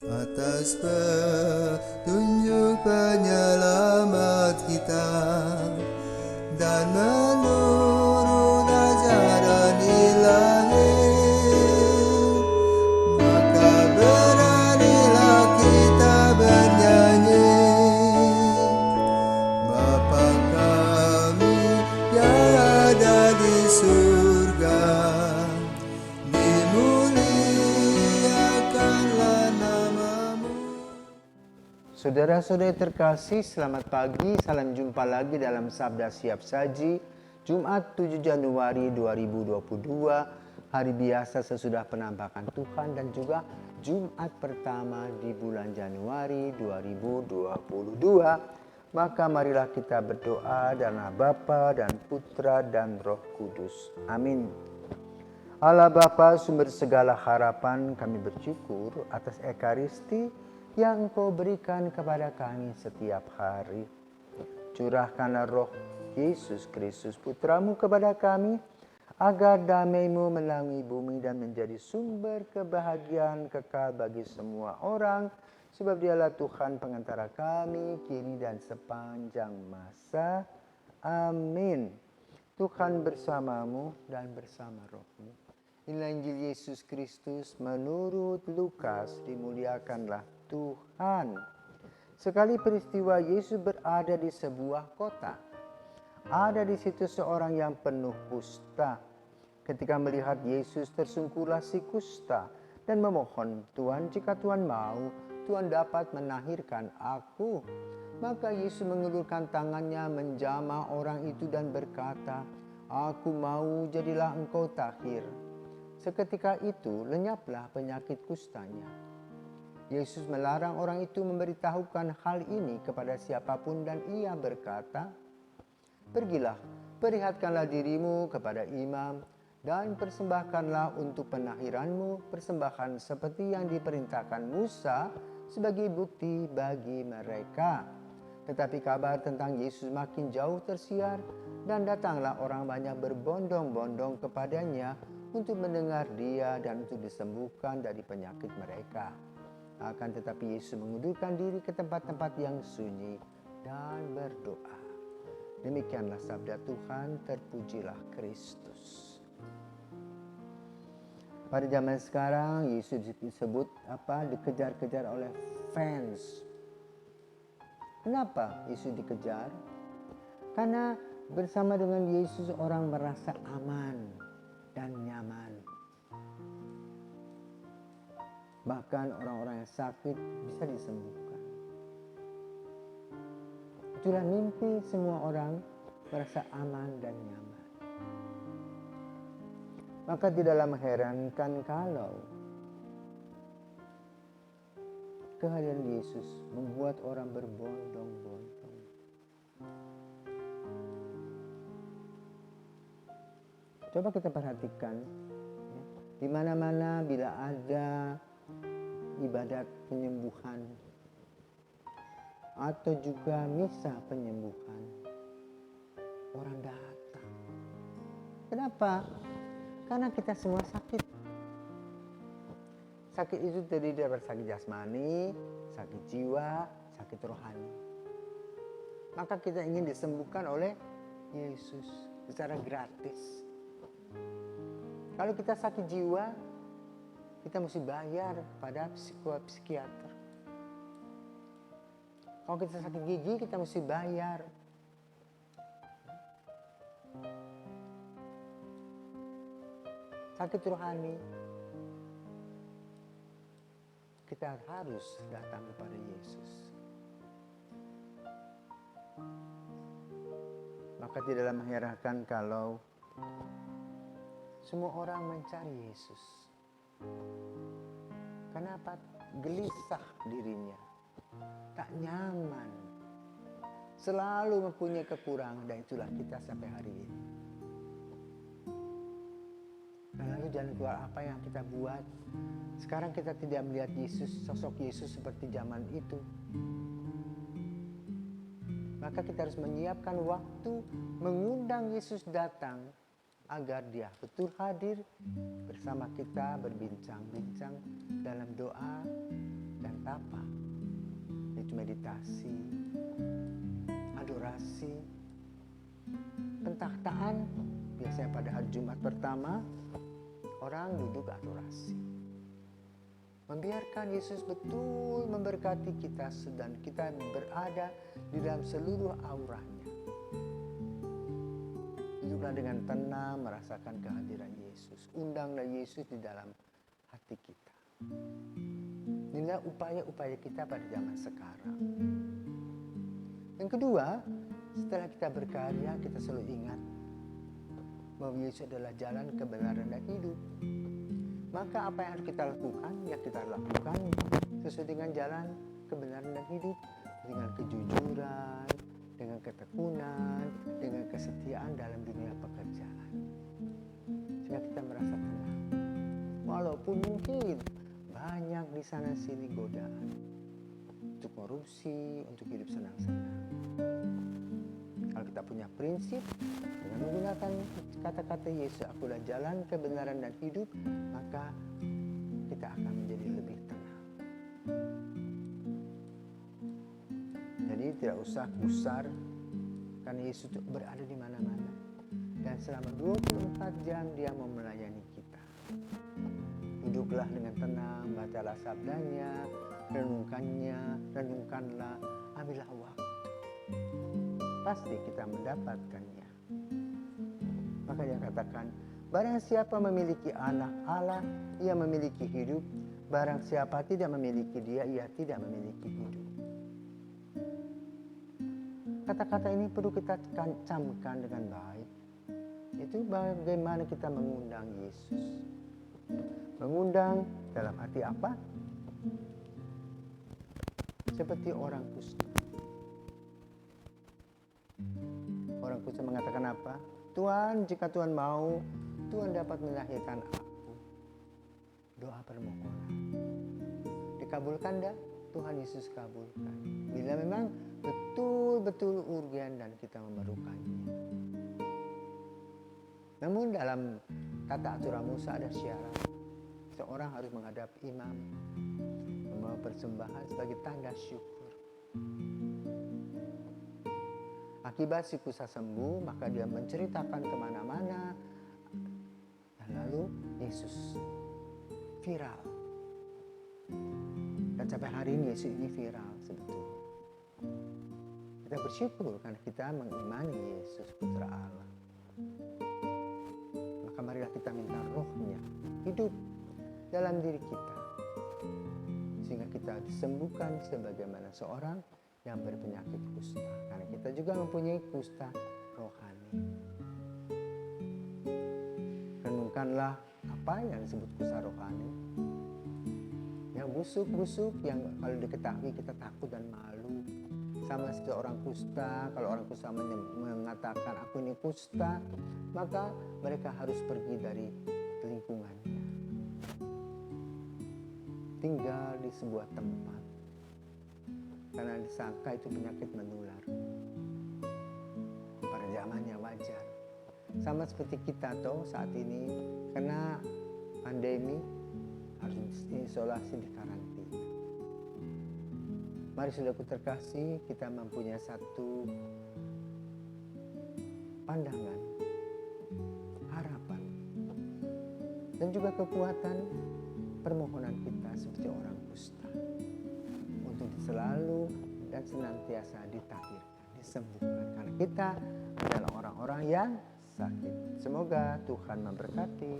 Atas petunjuk penyelamat kita dan menurut ajaran ilahi, maka beranilah kita bernyanyi. Bapa kami yang ada di surga, dimuliakanlah namamu. Saudara-saudari terkasih, selamat pagi. Salam jumpa lagi dalam Sabda Siap Saji, Jumat 7 Januari 2022, hari biasa sesudah penampakan Tuhan dan juga Jumat pertama di bulan Januari 2022. Maka marilah kita berdoa dalam nama Bapa dan Putra dan Roh Kudus. Amin. Allah Bapa, sumber segala harapan, kami bersyukur atas Ekaristi yang Engkau berikan kepada kami setiap hari. Curahkanlah roh Yesus Kristus Putramu kepada kami, agar damai-Mu menaungi bumi dan menjadi sumber kebahagiaan kekal bagi semua orang, sebab Dialah Tuhan pengantara kami, kini dan sepanjang masa. Amin. Tuhan bersamamu dan bersama rohmu. Inilah Injil Yesus Kristus menurut Lukas. Dimuliakanlah Tuhan. Sekali peristiwa Yesus berada di sebuah kota. Ada di situ seorang yang penuh kusta. Ketika melihat Yesus, tersungkurlah si kusta dan memohon, "Tuhan, jika Tuhan mau, Tuhan dapat menahirkan aku." Maka Yesus mengulurkan tangannya menjamah orang itu dan berkata, "Aku mau, jadilah engkau tahir." Seketika itu lenyaplah penyakit kustanya. Yesus melarang orang itu memberitahukan hal ini kepada siapapun dan ia berkata, "Pergilah, perlihatkanlah dirimu kepada imam dan persembahkanlah untuk penahiranmu persembahan seperti yang diperintahkan Musa sebagai bukti bagi mereka." Tetapi kabar tentang Yesus makin jauh tersiar dan datanglah orang banyak berbondong-bondong kepadanya untuk mendengar dia dan untuk disembuhkan dari penyakit mereka. Akan tetapi Yesus mengundurkan diri ke tempat-tempat yang sunyi dan berdoa. Demikianlah sabda Tuhan, terpujilah Kristus. Pada zaman sekarang Yesus disebut dikejar-kejar oleh fans. Kenapa Yesus dikejar? Karena bersama dengan Yesus orang merasa aman dan nyaman. Bahkan orang-orang yang sakit bisa disembuhkan. Itulah mimpi semua orang, merasa aman dan nyaman. Maka tidaklah mengherankan kalau kehadiran Yesus membuat orang berbondong-bondong. Coba kita perhatikan, ya, di mana-mana bila ada ibadat penyembuhan atau juga misa penyembuhan, orang datang. Kenapa? Karena kita semua sakit. Sakit itu terdiri dari sakit jasmani, sakit jiwa, sakit rohani. Maka kita ingin disembuhkan oleh Yesus secara gratis. Kalau kita sakit jiwa, kita mesti bayar pada psikiater. Kalau kita sakit gigi, kita mesti bayar. Sakit rohani, kita harus datang kepada Yesus. Maka tidaklah mengherankan kalau semua orang mencari Yesus. Kenapa? Gelisah dirinya, tak nyaman, selalu mempunyai kekurangan, dan itulah kita sampai hari ini. Lalu jalan keluar apa yang kita buat? Sekarang kita tidak melihat Yesus, sosok Yesus seperti zaman itu. Maka kita harus menyiapkan waktu mengundang Yesus datang agar dia betul hadir bersama kita berbincang-bincang dalam doa dan meditasi, adorasi, pentakhtaan. Biasanya pada hari Jumat pertama, orang duduk adorasi. Membiarkan Yesus betul memberkati kita dan kita berada di dalam seluruh auranya. Duduklah dengan tenang merasakan kehadiran Yesus. Undanglah Yesus di dalam hati kita. Inilah upaya-upaya kita pada zaman sekarang. Yang kedua, setelah kita berkarya, kita selalu ingat bahwa Yesus adalah jalan kebenaran dan hidup. Maka apa yang harus kita lakukan? Ya kita lakukan sesuai dengan jalan kebenaran dan hidup. Dengan kejujuran, dengan ketekunan, dengan kesetiaan dalam dunia pekerjaan. Sehingga kita merasa tenang. Walaupun mungkin banyak di sana sini godaan. Untuk korupsi, untuk hidup senang-senang. Kalau kita punya prinsip dengan menggunakan kata-kata Yesus, akulah jalan kebenaran dan hidup, maka kita akan menjadi lebih tenang. Jadi tidak usah gusar karena Yesus berada di mana-mana dan selama 24 jam dia mau melayani kita. Duduklah dengan tenang, bacalah sabdanya, renungkanlah, ambillah waktu. Pasti kita mendapatkannya. Maka dia katakan, barang siapa memiliki anak Allah, ia memiliki hidup. Barang siapa tidak memiliki dia, ia tidak memiliki hidup. Kata-kata ini perlu kita camkan dengan baik. Itu bagaimana kita mengundang Yesus. Mengundang dalam arti apa? Seperti orang kusta. Orang kusta mengatakan apa? Tuhan, jika Tuhan mau, Tuhan dapat melahirkan aku. Doa permohonan. Dikabulkan dah? Tuhan Yesus kabulkan. Bila memang betul-betul urgen dan kita memerlukannya. Namun dalam tata aturan Musa ada syarat. Seorang harus menghadap imam, membawa persembahan sebagai tanda syukur. Akibat si kusta sembuh, maka dia menceritakan kemana-mana. Dan lalu Yesus viral. Dan sampai hari ini Yesus ini viral sebetulnya. Kita bersyukur karena kita mengimani Yesus Putra Allah. Maka marilah kita minta rohnya hidup dalam diri kita. Sehingga kita disembuhkan sebagaimana seorang yang berpenyakit kusta. Karena kita juga mempunyai kusta rohani. Renungkanlah apa yang disebut kusta rohani. Yang busuk-busuk yang kalau diketahui kita takut dan malu. Sama seperti orang kusta, kalau orang kusta mengatakan aku ini kusta, maka mereka harus pergi dari lingkungannya. Tinggal di sebuah tempat. Karena disangka itu penyakit menular. Pada zamannya wajar. Sama seperti kita toh saat ini kena pandemi harus isolasi di karantina. Mari saudaraku terkasih, kita mempunyai satu pandangan, harapan, dan juga kekuatan permohonan kita seperti orang kusta. Untuk selalu dan senantiasa ditahirkan, disembuhkan. Karena kita adalah orang-orang yang sakit. Semoga Tuhan memberkati.